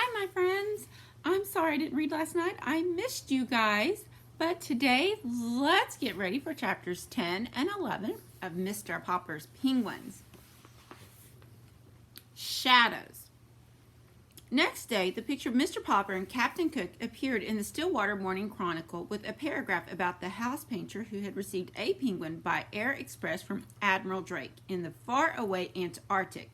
Hi, my friends. I'm sorry I didn't read last night. I missed you guys. But today, let's get ready for chapters 10 and 11 of Mr. Popper's Penguins. Shadows. Next day, the picture of Mr. Popper and Captain Cook appeared in the Stillwater Morning Chronicle with a paragraph about the house painter who had received a penguin by air express from Admiral Drake in the faraway Antarctic.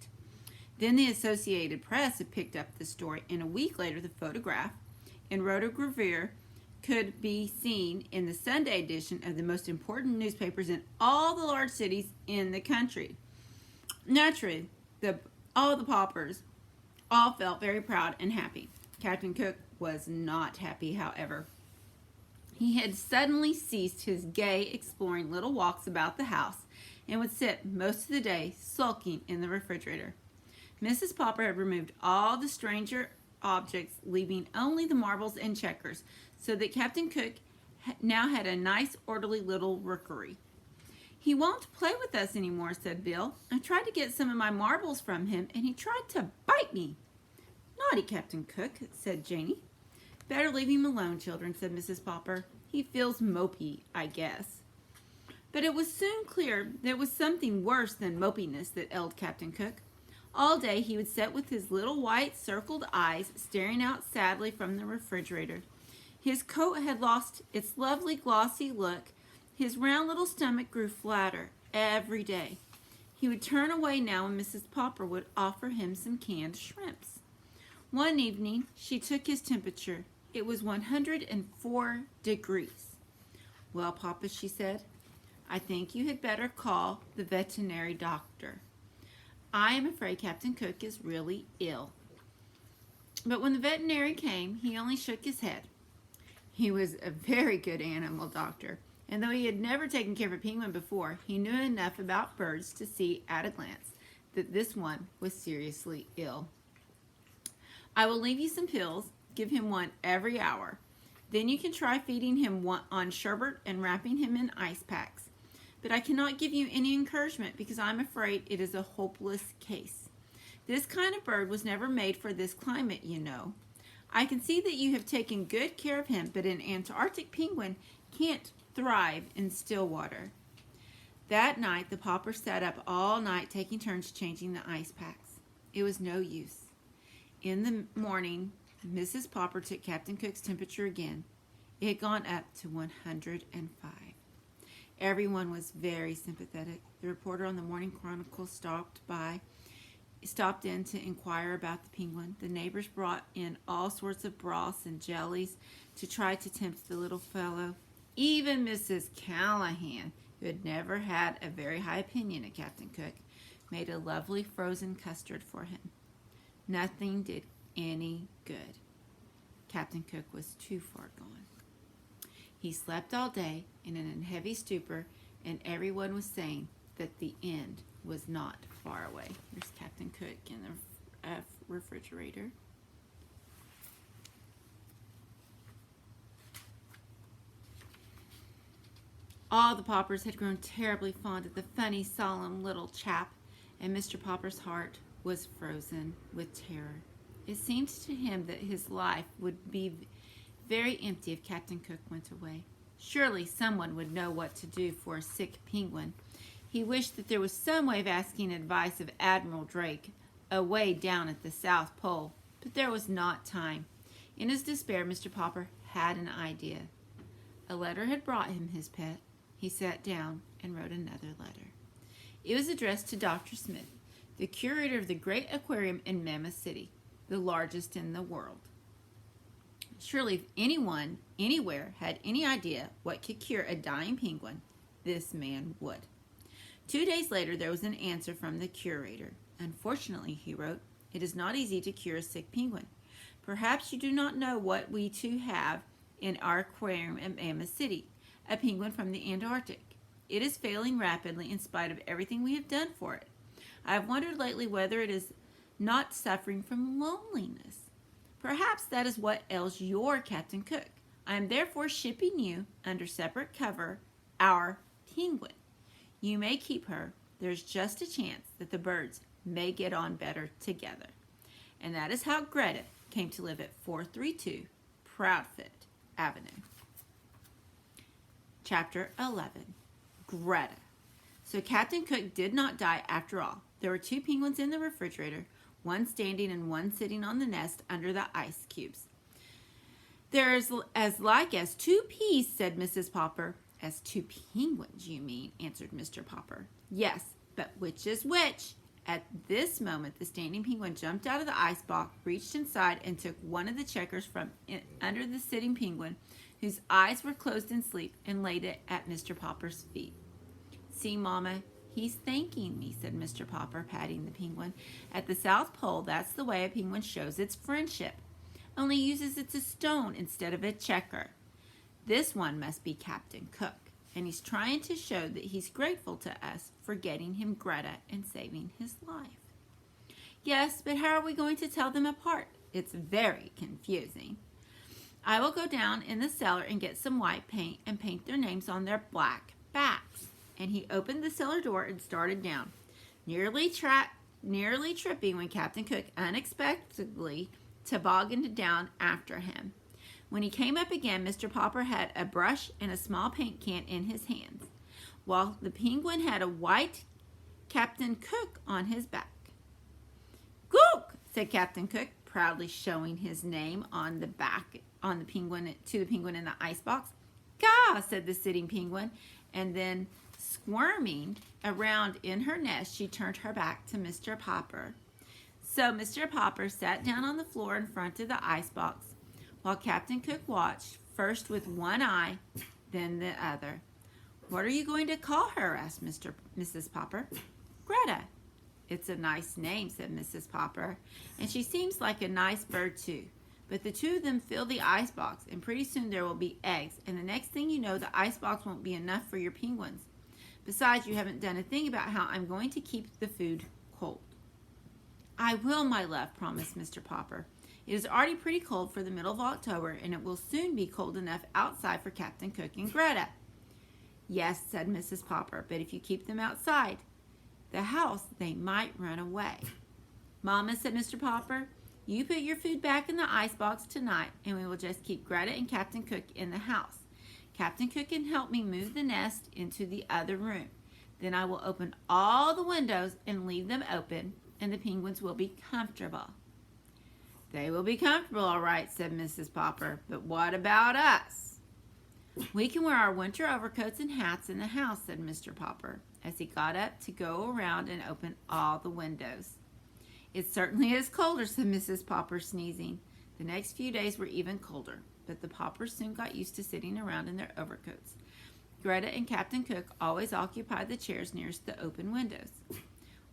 Then the Associated Press had picked up the story, and a week later the photograph in rotogravure could be seen in the Sunday edition of the most important newspapers in all the large cities in the country. Naturally, all the Poppers all felt very proud and happy. Captain Cook was not happy, however. He had suddenly ceased his gay, exploring little walks about the house and would sit most of the day sulking in the refrigerator. Mrs. Popper had removed all the stranger objects, leaving only the marbles and checkers, so that Captain Cook now had a nice, orderly little rookery. "He won't play with us any more," said Bill. "I tried to get some of my marbles from him, and he tried to bite me." "Naughty Captain Cook," said Janey. "Better leave him alone, children," said Mrs. Popper. "He feels mopey, I guess." But it was soon clear there was something worse than mopiness that ailed Captain Cook. All day he would sit with his little white circled eyes staring out sadly from the refrigerator. His coat had lost its lovely glossy look. His round little stomach grew flatter every day. He would turn away now when Mrs. Popper would offer him some canned shrimps. One evening she took his temperature. It was 104 degrees. "Well, Papa," she said, "I think you had better call the veterinary doctor. I am afraid Captain Cook is really ill." But when the veterinary came, he only shook his head. He was a very good animal doctor, and though he had never taken care of a penguin before, he knew enough about birds to see at a glance that this one was seriously ill. "I will leave you some pills. Give him one every hour. Then you can try feeding him on sherbet and wrapping him in ice packs. But I cannot give you any encouragement because I'm afraid it is a hopeless case. This kind of bird was never made for this climate, you know. I can see that you have taken good care of him, but an Antarctic penguin can't thrive in still water." That night the Poppers sat up all night taking turns changing the ice packs. It was no use. In the morning, Mrs. Popper took Captain Cook's temperature again. It had gone up to 105. Everyone was very sympathetic. The reporter on the Morning Chronicle stopped in to inquire about the penguin. The neighbors brought in all sorts of broths and jellies to try to tempt the little fellow. Even Mrs. Callahan, who had never had a very high opinion of Captain Cook, made a lovely frozen custard for him. Nothing did any good. Captain Cook was too far gone. He slept all day in a heavy stupor, and everyone was saying that the end was not far away. There's Captain Cook in the refrigerator. All the Poppers had grown terribly fond of the funny, solemn little chap, and Mr. Popper's heart was frozen with terror. It seemed to him that his life would be very empty if Captain Cook went away. Surely someone would know what to do for a sick penguin. He wished that there was some way of asking advice of Admiral Drake away down at the South Pole, but there was not time. In his despair, Mr. Popper had an idea. A letter had brought him his pet. He sat down and wrote another letter. It was addressed to Dr. Smith, the curator of the great aquarium in Mammoth City, the largest in the world. Surely if anyone, anywhere, had any idea what could cure a dying penguin, this man would. 2 days later, there was an answer from the curator. "Unfortunately," he wrote, "it is not easy to cure a sick penguin. Perhaps you do not know what we too have in our aquarium at Mammoth City, a penguin from the Antarctic. It is failing rapidly in spite of everything we have done for it. I have wondered lately whether it is not suffering from loneliness. Perhaps that is what ails your Captain Cook. I am therefore shipping you, under separate cover, our penguin. You may keep her. There's just a chance that the birds may get on better together." And that is how Greta came to live at 432 Proudfoot Avenue. Chapter 11. Greta. So Captain Cook did not die after all. There were 2 penguins in the refrigerator, one standing and one sitting on the nest under the ice cubes. "They're as like as 2 peas," said Mrs. Popper. "As 2 penguins, you mean," answered Mr. Popper. "Yes, but which is which?" At this moment, the standing penguin jumped out of the ice box, reached inside, and took one of the checkers from under the sitting penguin, whose eyes were closed in sleep, and laid it at Mr. Popper's feet. "See, Mama, he's thanking me," said Mr. Popper, patting the penguin. "At the South Pole, that's the way a penguin shows its friendship. Only uses it as a stone instead of a checker. This one must be Captain Cook, and he's trying to show that he's grateful to us for getting him Greta and saving his life." "Yes, but how are we going to tell them apart? It's very confusing." "I will go down in the cellar and get some white paint and paint their names on their black backs." And he opened the cellar door and started down, nearly tripping when Captain Cook unexpectedly tobogganed down after him. When he came up again, Mr. Popper had a brush and a small paint can in his hands, while the penguin had a white Captain Cook on his back. "Gook," said Captain Cook, proudly showing his name on the back on the penguin to the penguin in the icebox. "Caw," said the sitting penguin, and then, squirming around in her nest, she turned her back to Mr. Popper. So Mr. Popper sat down on the floor in front of the icebox, while Captain Cook watched, first with one eye, then the other. "What are you going to call her?" asked Mrs. Popper. "Greta." "It's a nice name," said Mrs. Popper, "and she seems like a nice bird too. But the 2 of them fill the icebox, and pretty soon there will be eggs, and the next thing you know, the icebox won't be enough for your penguins. Besides, you haven't done a thing about how I'm going to keep the food cold." "I will, my love," promised Mr. Popper. "It is already pretty cold for the middle of October, and it will soon be cold enough outside for Captain Cook and Greta." "Yes," said Mrs. Popper, "but if you keep them outside the house, they might run away." "Mama," said Mr. Popper, "you put your food back in the icebox tonight, and we will just keep Greta and Captain Cook in the house. Captain Cook can help me move the nest into the other room. Then I will open all the windows and leave them open, and the penguins will be comfortable." "They will be comfortable, all right," said Mrs. Popper, "but what about us?" "We can wear our winter overcoats and hats in the house," said Mr. Popper, as he got up to go around and open all the windows. "It certainly is colder," said Mrs. Popper, sneezing. The next few days were even colder, but the Poppers soon got used to sitting around in their overcoats. Greta and Captain Cook always occupied the chairs nearest the open windows.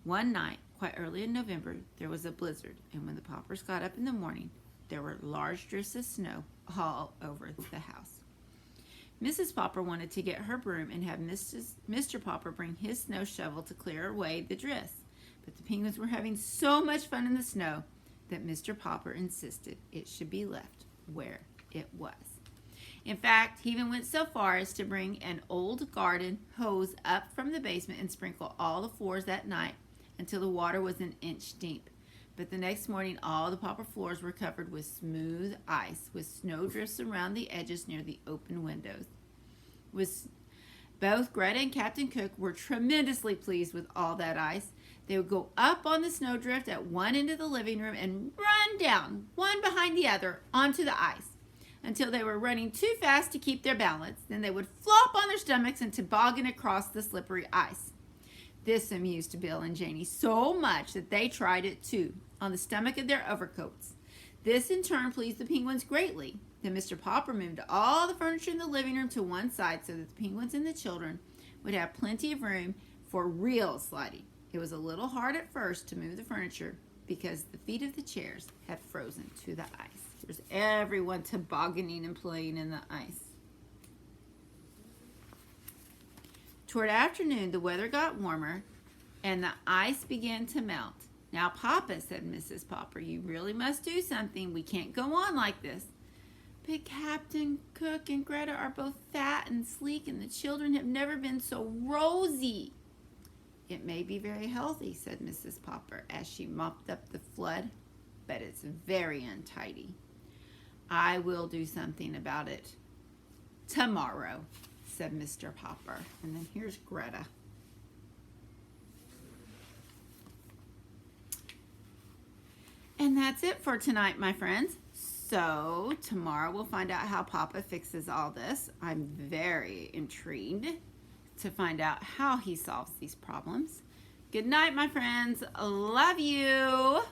One night, quite early in November, there was a blizzard, and when the Poppers got up in the morning, there were large drifts of snow all over the house. Mrs. Popper wanted to get her broom and have Mr. Popper bring his snow shovel to clear away the drifts, but the penguins were having so much fun in the snow that Mr. Popper insisted it should be left where it was. In fact, he even went so far as to bring an old garden hose up from the basement and sprinkle all the floors that night until the water was an inch deep. But the next morning, all the Popper floors were covered with smooth ice, with snow drifts around the edges near the open windows. Both Greta and Captain Cook were tremendously pleased with all that ice. They would go up on the snowdrift at one end of the living room and run down, one behind the other, onto the ice, until they were running too fast to keep their balance. Then they would flop on their stomachs and toboggan across the slippery ice. This amused Bill and Janie so much that they tried it too, on the stomach of their overcoats. This in turn pleased the penguins greatly. Then Mr. Popper moved all the furniture in the living room to one side so that the penguins and the children would have plenty of room for real sliding. It was a little hard at first to move the furniture because the feet of the chairs had frozen to the ice. There's everyone tobogganing and playing in the ice. Toward afternoon, the weather got warmer and the ice began to melt. "Now, Papa," said Mrs. Popper, "you really must do something. We can't go on like this." "But Captain Cook and Greta are both fat and sleek, and the children have never been so rosy." "It may be very healthy," said Mrs. Popper, as she mopped up the flood. but it's very untidy. I will do something about it tomorrow, said Mr. Popper. And then here's Greta. And that's it for tonight, my friends. So tomorrow we'll find out how Papa fixes all this. I'm very intrigued to find out how he solves these problems. Good night, my friends. Love you.